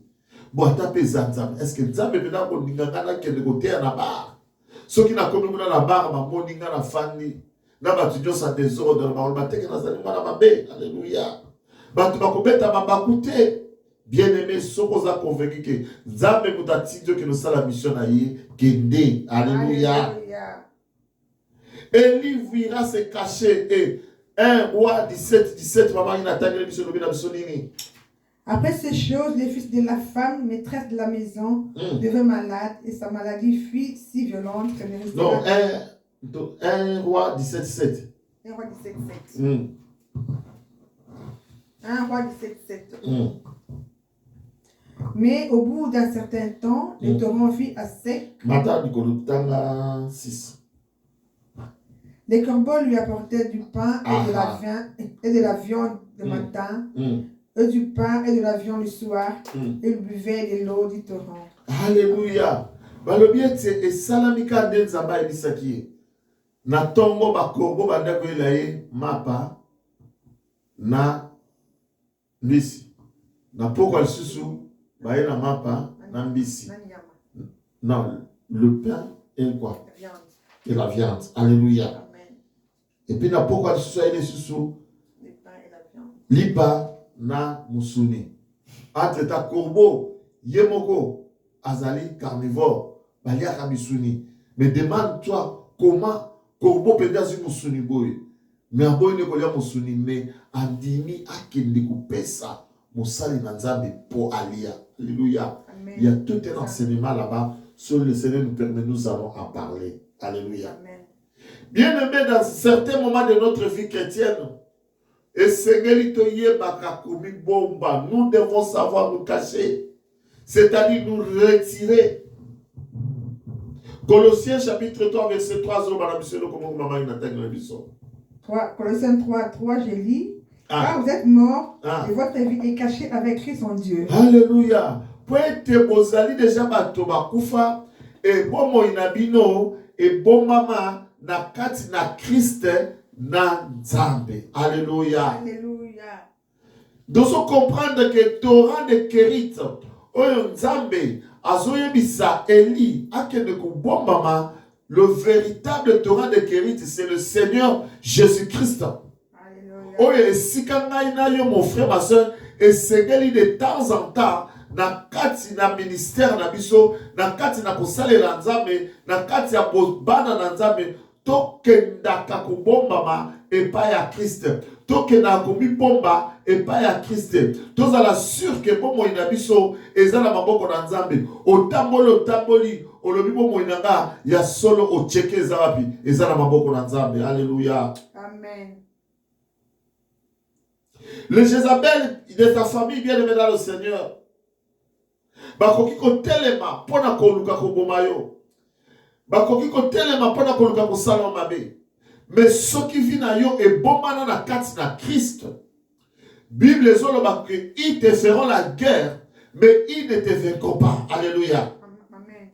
Bo atape nzambe est-ce que nzambe pena ko ningana kende ko te na ba. Soki na komi muna na ba ma moninga na fandi. Na batu nyosa désordre na ba bateke na zali mwana mabe. Alléluia. Batu bakobeta babakute. Bien-aimé, ce qu'on a convaincu que Nzambe Moutati Dieu qui nous sait la mission naïe, Kende. Alléluia. Élie ira se cacher et 1 roi 17, maman il attaque la mission de. Après ces choses, les fils de la femme, maîtresse de la maison, devinrent malades et sa maladie fut si violente qu'elle ne restait Non, 1 roi 17. 1 roi 17. 1 roi 17. Mais au bout d'un certain temps, le torrent fut à sec. Les corbeaux lui apportaient du pain et de la viande le matin, et du pain et de la viande le soir, et il buvait de l'eau du torrent. Alléluia. Balobiete et salamika denzamba ebisaki. Na tongo ba corbeau bandako elaye mapa na mbisi. Na poko lisusu baye na mapa na mbisi. Non, le pain et quoi? Et la viande. Alléluia. Amen. Et puis na poko lisusu aye susu Le pain et la viande. lipa na musuni. Entre ta corbeau yemoko azali carnivore baliaka misuni. Mais demande-toi comment corbeau peut dire sur musuni boy. Mais aboy ne kolia musuni mais andimi akende kupesa musali na nzambe po alia. Alléluia. Amen. Il y a tout un enseignement là-bas sur le Seigneur nous permet, nous allons en parler. Alléluia. Amen. Bien aimé, dans certains moments de notre vie chrétienne, et nous devons savoir nous cacher, c'est-à-dire nous retirer. Colossiens chapitre 3, verset 3, Colossiens 3, je lis. Car vous êtes morts et votre vie est cachée avec Christ en Dieu. Alléluia. Poete bozali déjà bato bakufa et bomo inabino et bon mama na kati na Christ na Nzambe. Alléluia. Alléluia. Doso comprendre que Torah de Kérit oyo Nzambe azoyebisa Eli akende kubombama, le véritable Torah de Kérit c'est le Seigneur Jésus-Christ. Oyo esikangai na yo mon frère ma soeur et segeli de temps en temps na kati na ministère na biso na kati na kosalela Nzambe na kati ya bana na Nzambe tokendaka kobombama epai ya Christ tokendaka komibomba epai ya Christ tozala sûr que bomoi na biso ezala maboko na Nzambe otamboli olobi bomoi na nga ya solo ocheke eza wapi ezala maboko na Nzambe. Alléluia. Amen. Le Jézabel de ta famille bien aimé dans le Seigneur. Bakoki ko telema pona ko luka ko bomayo. Bakoki ko telema pona ko luka ko salon mabe. Mais ce qui vit na yo et bomana na kati na Christ. Bible zoloba que ils te feront la guerre mais ils ne te vaincront pas. Alléluia. Amen.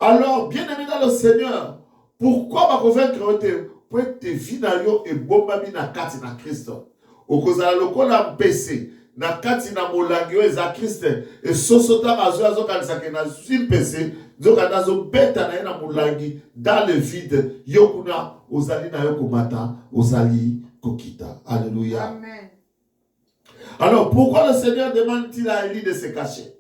Alors bien aimé dans le Seigneur, pourquoi ba convaincre te pour te vit na yo et bomba na kati na Christ. Okozala lokola mpese na kati na molangi oyo eza Christ et sosota azokanisa ke na mpese nzokanda azobeta na ye na molangi dans le vide yo kuna ozali na yo komata ozali kokita. Alléluia. Amen. Alors pourquoi le Seigneur demande-t-il à Élie de se cacher?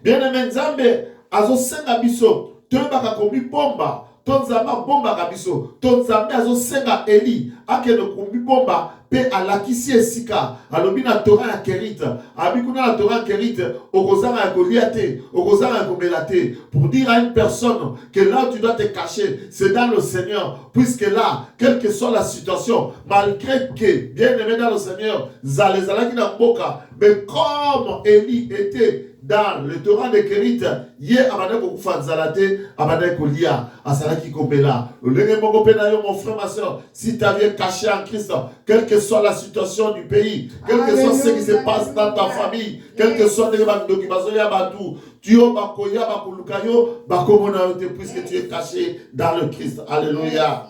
Bien aimé Nzambe azosenga biso toyebaka komibomba tonzamba bomba kabiso tonzambe azosenga Eli akende kumbi bomba pe alakisi esika alobi na Torah ya Kerit abikuna na Torah Kerit okozanga ya kolia te okozanga ya komela te pour dire à une personne que là tu dois te cacher c'est dans le Seigneur puisque là quelle que soit la situation malgré que bien aimé dans le Seigneur zalezalaki na mboka mais comme Eli était dans le Torah de Kerit, yé abadé kokufa nzalate, abadé kolia, asalaki komela. Olenge moko pena yo mon frère ma soeur, si tu viens caché en Christ, quelle que soit la situation du pays, quel que soit ce qui se passe dans ta famille, quel que soit les documents ya batou, tu yo bakoya bakulukayo, bakomona yote puisque tu es caché dans le Christ. Alléluia.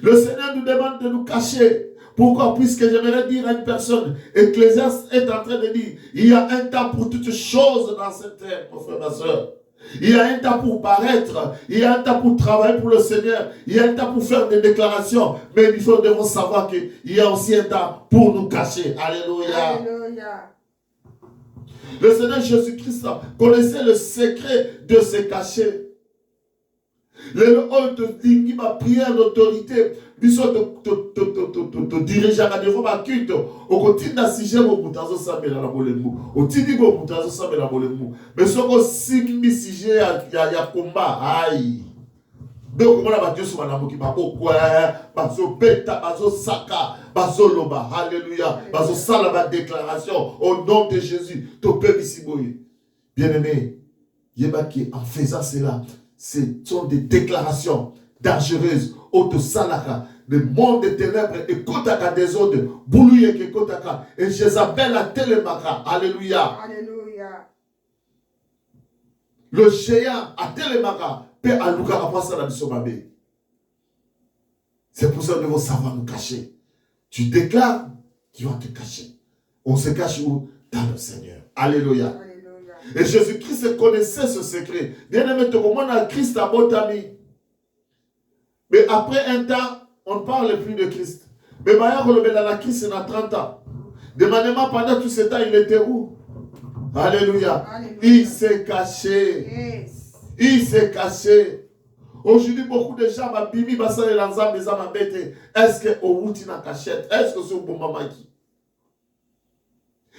Le Seigneur nous demande de nous cacher. Pourquoi? Puisque j'aimerais dire à une personne, Ecclésiaste est en train de dire, il y a un temps pour toutes choses dans cette terre, mon frère, ma soeur. Il y a un temps pour paraître, il y a un temps pour travailler pour le Seigneur, il y a un temps pour faire des déclarations, mais nous devons savoir qu'il y a aussi un temps pour nous cacher. Alléluia. Alléluia. Le Seigneur Jésus-Christ connaissait le secret de se cacher. Le haut te dit ma prière d'autorité, biso te dirigeant devant ma culte, au côté d'un sujet au bout d'un samedi la bolemu, au tini au bout d'un samedi la bolemu, mais ce que simbi sujet ya combat, aïe. Donc on a battu sur la moki ba okwa, bazo beta, bazo saka, bazo loba, alléluia, bazo salaba déclaration au nom de Jésus, to pe bisiboye. Bien-aimé, yebaki en faisant cela. Ce sont des déclarations dangereuses. Autosalaka, le monde des ténèbres, et Kotaka des autres, Boulouye que Kotaka, et Jézabel à Télémaka. Alléluia. Alléluia. Le géant à Télémaka, Père Alouka a passé à la Bissomabe. C'est pour ça que nous devons savoir nous cacher. Tu déclares, tu vas te cacher. On se cache où? Dans le Seigneur. Alléluia. Et Jésus-Christ connaissait ce secret. Bien-aimé, tout le monde a Christ à Botami. Mais après un temps, on ne parle plus de Christ. Mais Maya la Christ, il a 30 ans. Demandez-moi pendant tout ce temps, il était où? Alléluia. Alléluia. Il s'est caché. Yes. Il s'est caché. Aujourd'hui, beaucoup de gens m'ont dit, est-ce que au na cachette? Est-ce que c'est au bon moment qui?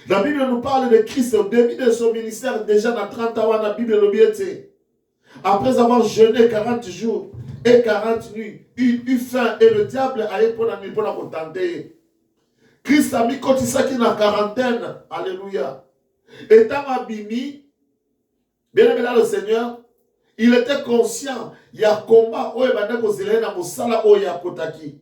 La Bible nous parle de Christ au début de son ministère, déjà dans 30 ans, la Bible l'obéit. Après avoir jeûné 40 jours et 40 nuits, il eut faim et le diable a eu pour la tenter. Christ a mis quand il s'est dans la quarantaine. Alléluia. Étant abîmé, bien aimé dans le Seigneur, il était conscient. Il y a un combat où il y a un kotaki.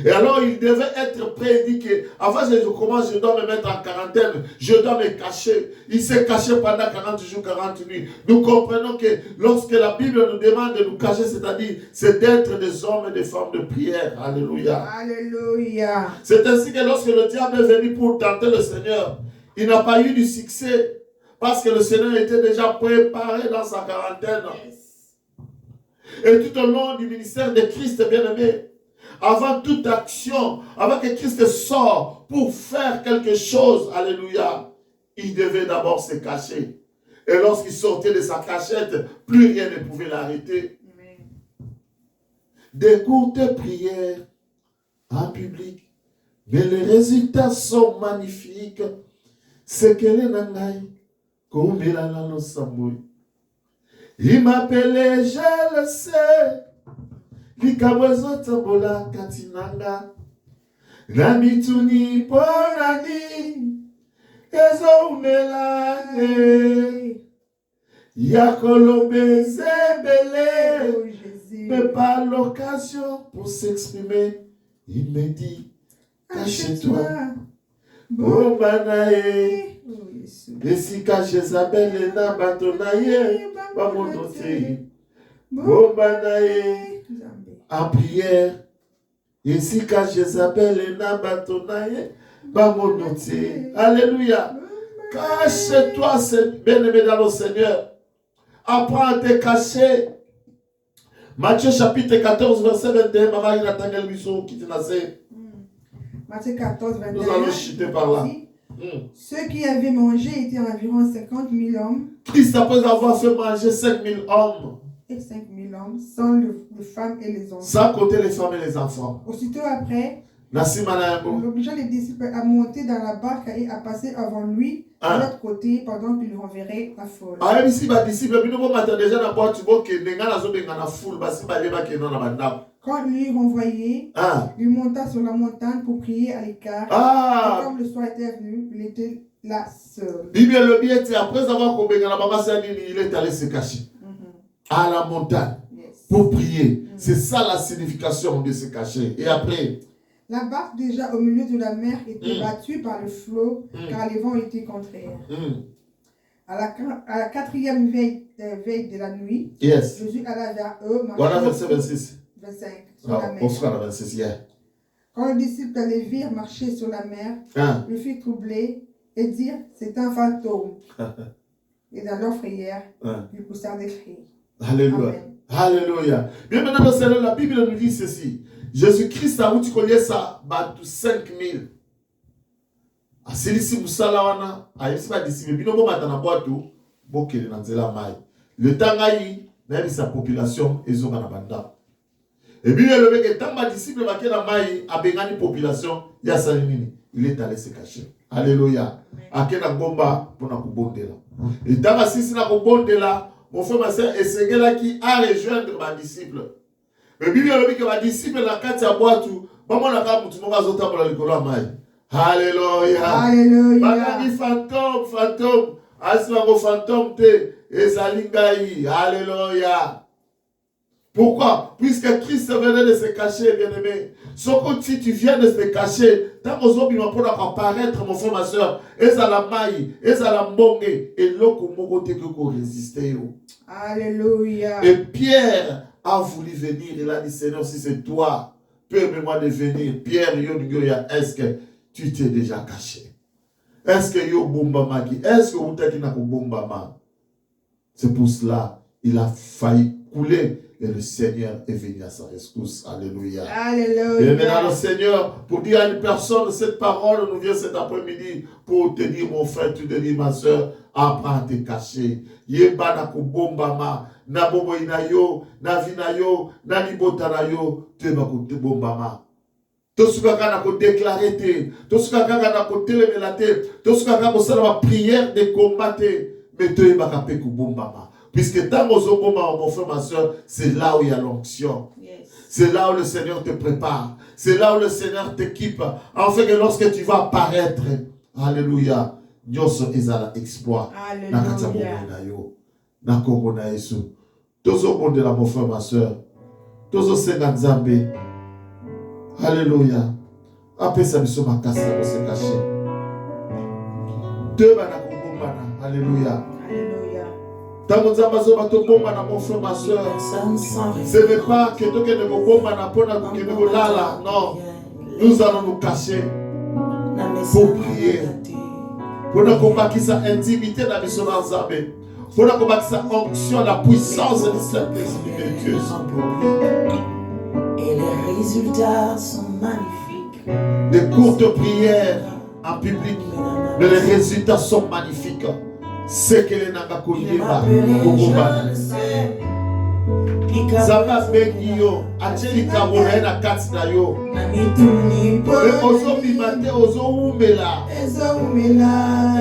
Et alors il devait être prêt, il dit que avant que je commence, je dois me mettre en quarantaine, je dois me cacher. Il s'est caché pendant 40 jours, 40 nuits. Nous comprenons que lorsque la Bible nous demande de nous cacher, c'est-à-dire c'est d'être des hommes et des femmes de prière. Alléluia. Alléluia. C'est ainsi que lorsque le diable est venu pour tenter le Seigneur, il n'a pas eu du succès parce que le Seigneur était déjà préparé dans sa quarantaine. Et tout au long du ministère de Christ, bien-aimé, avant toute action, avant que Christ sorte pour faire quelque chose, alléluia, il devait d'abord se cacher. Et lorsqu'il sortait de sa cachette, plus rien ne pouvait l'arrêter. Des courtes prières en public, mais les résultats sont magnifiques. C'est que les nangai, comme il a la samboui. Il m'appelait, je le sais. Likabwezo tambola katinanga Namituni ponani Ezo umelane Yakolobe zebele Mais pas l'occasion pour s'exprimer. Il me dit cache-toi Bombanae Esika Jézabel et Nabatonaye Bamonote Bombanae en prière, ici quand Jézabel et Nabatonaye, Bamonoté. Alléluia. Cache-toi, bien-aimé dans le Seigneur. Apprends à te cacher. Matthieu chapitre 14, verset 21. Maman, il a tangué le biseau qui te nassait. Matthieu 14, 21. Nous allons chuter par là. Ceux qui avaient mangé étaient environ 50 000 hommes. Christ, après avoir fait manger 5 000 hommes. et 5000 hommes, sans les femmes et les enfants. Sans compter les femmes et les enfants. Aussitôt après, il obligea les disciples à monter dans la barque et à passer avant lui de l'autre côté pendant qu'il renverrait la foule. Quand il lui renvoyait, il monta sur la montagne pour prier à l'écart. Et comme le soir était venu, il était là seul. Après avoir il est allé se cacher à la montagne pour prier. C'est ça la signification de se cacher. Et après, la barque déjà au milieu de la mer était battue par le flot car les vents étaient contraires. À la quatrième veille de la nuit, Jésus alla vers eux. Voilà verset 26. 25. Sur la mer. Quand les disciples les virent marcher sur la mer, ils furent troublés et dirent c'est un fantôme. Et dans leur frayeur, ils poussèrent des cris. Alléluia. Alléluia. Bien maintenant, Seigneur, la Bible nous dit ceci. Jésus-Christ a outi connaît ça, bah 5000. Asilisi musala wana, ayisi ba disciple bino bo matana boatu, bokele na nzela mai. Le tangai na sa population ezonga na banda. Et bien le mec tamba disciple ba ke na mai abengani population ya salinini, il est allé se cacher. Alléluia. Akena ngomba pona kubondela. Et tamba sisi na kubondela, mon frère ma sœur esengela qui a rejoindre ba disciple. Mais Bible le dit que les disciples la kati ya boatu, maman na ka mutu moko azotambola likolo ya mai. Alléluia. Alléluia. Bagani fantôme. Asima fantôme te ezalingai. Alléluia. Pourquoi? Puisque Christ venait de se cacher, bien-aimé. Si tu viens de se cacher, tant que zombie m'a pour apparaître, mon frère, ma soeur, ezala mai, ezala mbonge, et l'oko moko te que résister. Alléluia. Et Pierre a voulu venir. Il a dit, Seigneur, si c'est toi, permets-moi de venir. Pierre, est-ce que tu t'es déjà caché? Est-ce que yo bomba maki? Est-ce que vous t'es na bomba ma? C'est pour cela il a failli couler et le Seigneur est venu à sa rescousse. Alléluia. Alléluia. Et maintenant le Seigneur, pour dire à une personne, cette parole nous vient cet après-midi pour te dire, mon frère, tu te dis, ma soeur, apprends à te cacher. Yeba na kubomba ma, na bobo inayo, na vinayo, na libota na yo, te ba kubomba ma. Tosukaka na ko déclarer te, tosukaka na ko telemela te, tosukaka ko sala ma prière de combattre, mais te ba ka pe kubomba ma. Puisque tant que mon frère, ma soeur, c'est là où il y a l'onction. Yes. C'est là où le Seigneur te prépare. C'est là où le Seigneur t'équipe. En fait que lorsque tu vas apparaître, alléluia, Nyoso ezala exploit. Alléluia. Na Congo na Yesu. Tozo bonde la mon frère, ma soeur. Tozo senga nzambe. Alléluia. Après ça, nous sommes à casser, on se cacher. Deux bana kumbana. Alléluia. Mon frère, ma soeur, ce n'est pas que tu ne non, nous allons nous cacher pour prier, pour nous combattre sa intimité dans le son ensemble, pour nous combattre sa onction, la puissance de Saint-Esprit de Dieu. Et les résultats sont magnifiques. Des courtes prières en public, mais les résultats sont magnifiques. C'est que les nanga kolieba kokobana zaba bengio acheli kamona na kati na yo ozo bimate ozo umela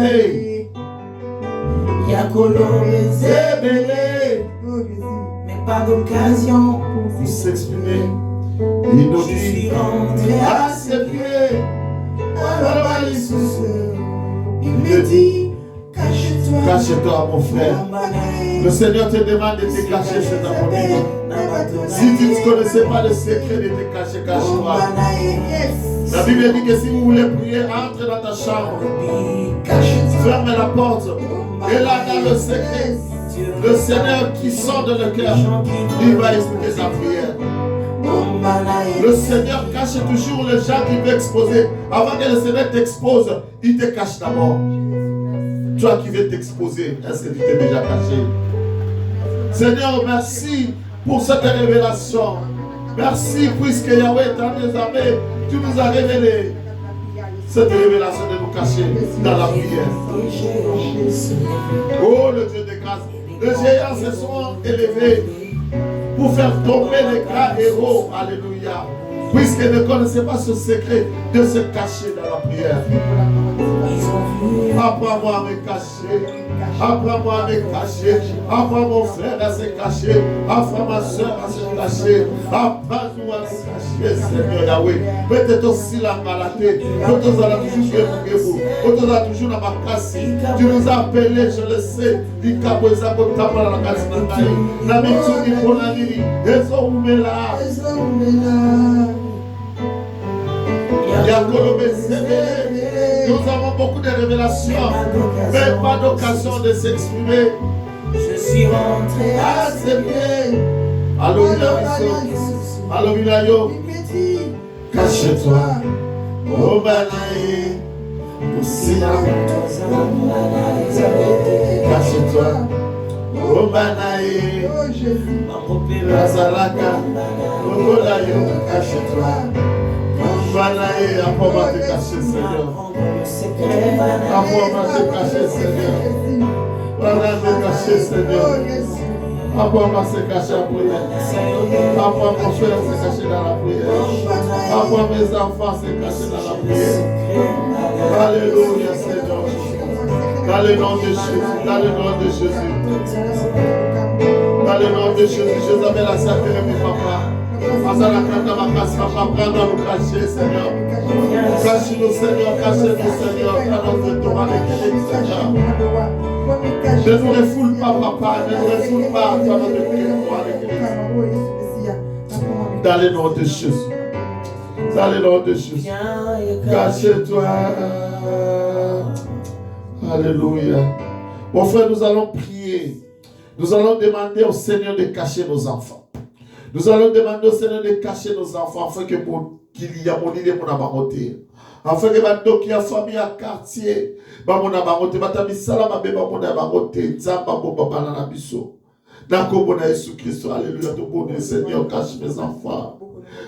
hey yakolo ezebele mais pas d'occasion pour s'exprimer. Il nous dit à ses pieds il me dit cache-toi, mon frère. Le Seigneur te demande de te cacher cet après-midi. Si tu ne connaissais pas le secret de te cacher, cache-toi. La Bible dit que si vous voulez prier, entre dans ta chambre. Ferme la porte. Et là, dans le secret, le Seigneur qui sort de le cœur, il va expliquer sa prière. Le Seigneur cache toujours les gens qui veulent exposer. Avant que le Seigneur t'expose, il te cache d'abord. Toi qui veux t'exposer, est-ce que tu t'es déjà caché? Seigneur, merci pour cette révélation. Merci puisque Yahweh, tu nous as révélé cette révélation de nous cacher dans la prière. Oh, le Dieu de grâce. Les géants se sont élevés pour faire tomber les grands héros. Alléluia. Puisqu'ils ne connaissaient pas ce secret de se cacher dans la prière. Apprends-moi à me cacher. Apprends-moi à me cacher. Apprends mon frère à se cacher. Apprends ma soeur à se cacher. Apprends-nous à se cacher, Seigneur Yahweh. Peut-être aussi la maladie. Peut-être à la toujours que vous. Peut-être à toujours dans ma casse. Tu nous as appelés, je le sais. Du cabo et ça pour taper la casse. La mission du Ponanini. Ezoumela. Nous avons beaucoup de révélations, mais pas d'occasion de s'exprimer. Je suis rentré à ses pieds. Alléluia, yo. Cache-toi, oh Banaï, cache-toi, oh Banaï, Razalaka, oh Banaï, cache-toi. Banaï, apprends-moi à te cacher, Seigneur. Apprends-moi à te cacher, Seigneur. Apprends-moi à te cacher, Seigneur. Apprends-moi à se cacher à la prière. Apprends mon frère à se cacher dans la prière. Apprends mes enfants à se cacher dans la prière. Alléluia, Seigneur. Dans le nom de Jésus. Dans le nom de Jésus. Dans le nom de Jésus. Je t'appelle à sacrer mes papas. Seigneur. Cache-nous, Seigneur, cache-nous, Seigneur, ne nous refoule pas, papa, ne nous refoule pas, dans le nom de Jésus. Dans le nom de Jésus. Cache-toi. Alléluia. Mon frère, nous allons prier. Nous allons demander au Seigneur de cacher nos enfants. Nous allons demander au Seigneur de cacher nos enfants afin que qu'il y a mon idée mon abamoté. Afin que ma qui a famille à quartier, ba mon abamoté, ba tabisala ma beba mon abamoté, zamba bo baba na biso. Nako na Jésus Christ, alléluia, ton bon Seigneur, cache mes enfants.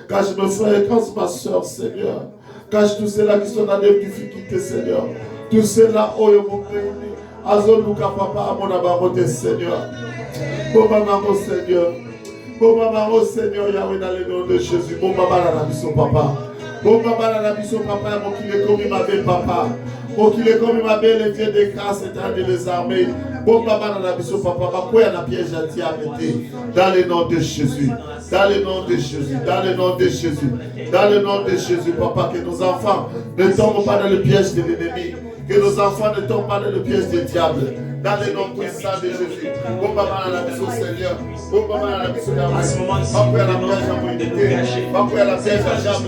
Cache mes frères, cache ma soeur, Seigneur. Cache tous ceux-là qui sont dans des difficultés, Seigneur. Tous ceux-là, oh mon Père, Azoluka papa, mon abamoté, Seigneur. Bon maman, Seigneur. Bon maman, oh Seigneur Yahweh, dans le nom de Jésus. Bon maman, la biso papa. Bon maman, la biso papa, mon qu'il est comme ma belle papa. Mon qu'il est comme ma belle, les vieux de grâce et de les armées. Bon maman, la biso papa, ma quoi la piège à ti à mettre. Dans le nom de Jésus. Dans le nom de Jésus. Dans le nom de Jésus. Dans le nom de Jésus, papa, que nos enfants ne tombent pas dans le piège de l'ennemi. Que nos enfants ne tombent pas dans le piège du diable. Dans le nom puissant de Jésus. Bon maman, la biso Seigneur. Bon maman, la biso Yahweh. Après la piège à mobilité. Après la piège à jambe.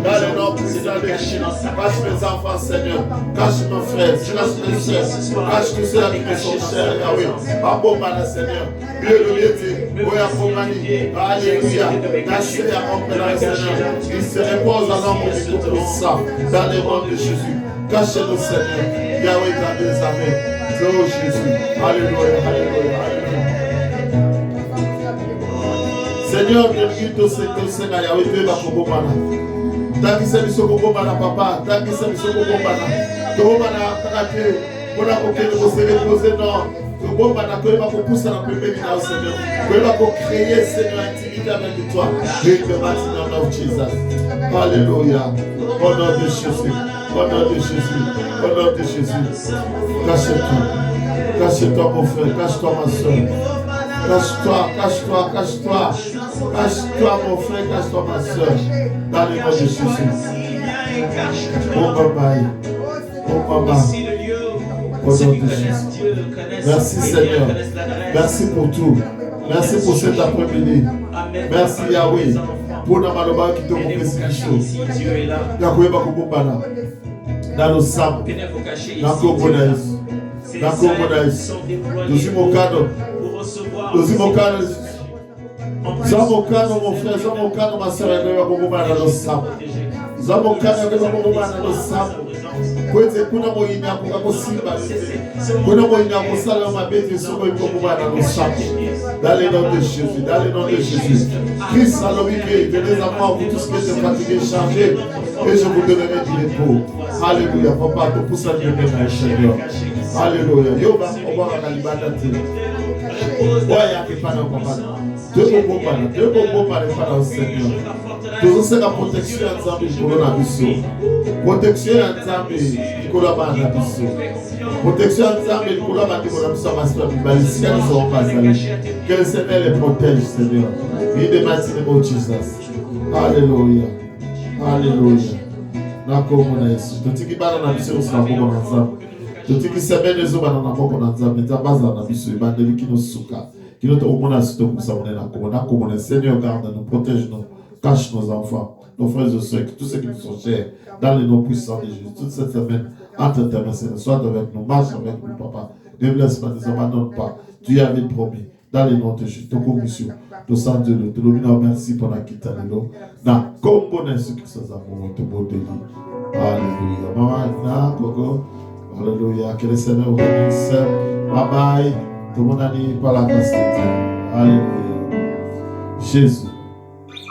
Dans le nom puissant de Jésus. Cache mes enfants, Seigneur. Cache mes frères. Cache mes soeurs. Cache tous ceux qui me sont chers, Yahweh. Ah bon, maman, Seigneur. Dieu le lieu. Oui, à Pomani. Alléluia. Cache à mon Père, Seigneur. Il se repose en homme du tout puissant. Dans le nom de Jésus. Cachez-nous, Seigneur. Yahweh, dans des années. Oh Jésus. Alléluia. Alléluia. Seigneur, depuis tout ce que c'est à Yahweh, tu es ma Kobomana. Tant que c'est le Kobomana, papa. Tant que c'est le Kobomana. Kobomana, Kakate. On a compris que vous serez posé non. Kobomana, que va pousser dans le premier au Seigneur. Que va créer, Seigneur, intimité avec toi. Et le matin of Jesus. Alléluia. Au nom de Jésus. Au nom de Jésus. Au nom de Jésus. Cache-toi. Cache-toi, mon frère. Cache-toi, ma soeur. Cache-toi, cache-toi, cache-toi. Cache-toi, mon frère. Cache-toi, ma soeur. Dans le nom de Jésus. Oh, papa. Oh, papa. Au nom de Jésus. Merci, Seigneur. Merci pour tout. Merci pour cet après-midi. Merci, Yahweh. Pour nos malobas qui te font chaud. Yahweh, Bakubana. Dans nos sables. Dans nos bonheurs. Dans nos bonheurs. Nous sommes au cadre. Nous sommes au cadre. Zamokano, mon frère. Zamokano, ma soeur. Yahweh, Bakubana dans nos sables. Zamokano, Yahweh, Bakubana dans nos sables. Kuna moyina kuko simba kuna moyina kusala mabete soko ikokuba na noshapo dans le nom de Jésus, dans le nom de Jésus. Christ a l'obligé, venez à moi vous tous qui êtes fatigués, chargés, et je vous donnerai du repos. Alléluia, papa, tout pour ça que je Seigneur. Alléluia. Yo va on va la libata. Oya ke pana papa. Seigneur. Tous la protection en Zambie, protection en Zambie, Nicolas Banabiso. Protection en Zambie, Nicolas Banabiso. Que le Seigneur les protège, Seigneur. In the mighty name of Jesus. Alléluia. Alléluia. Nakomona Yesu. Totiki bana na biso na bongo na Nzambe. Totiki semaine zo bana na bongo na Nzambe. Nzabaza na biso ibandeli kino suka. Kino to omona sito kusamone na komona. Seigneur, garde nous, protège-nous, cache nos enfants, nos frères et sœurs, tous ceux qui nous sont chers, dans les noms puissants de Jésus. Toute cette semaine, entre tes mains, Seigneur, sois avec nous, marche avec nous, Papa. Ne laisse pas, ne nous abandonne pas. Tu avais promis. Dans les noms de Jésus, ton commission, ton sang de l'eau, te l'honneur, merci pour la quitte à l'eau. Dans componer ce qui s'est amour, te beau délit. Alléluia. Maman, Gogo. Alléluia. Que le Seigneur vous bénisse. Bye bye. Tout le monde a dit par la grâce de Dieu. Alléluia. Jésus.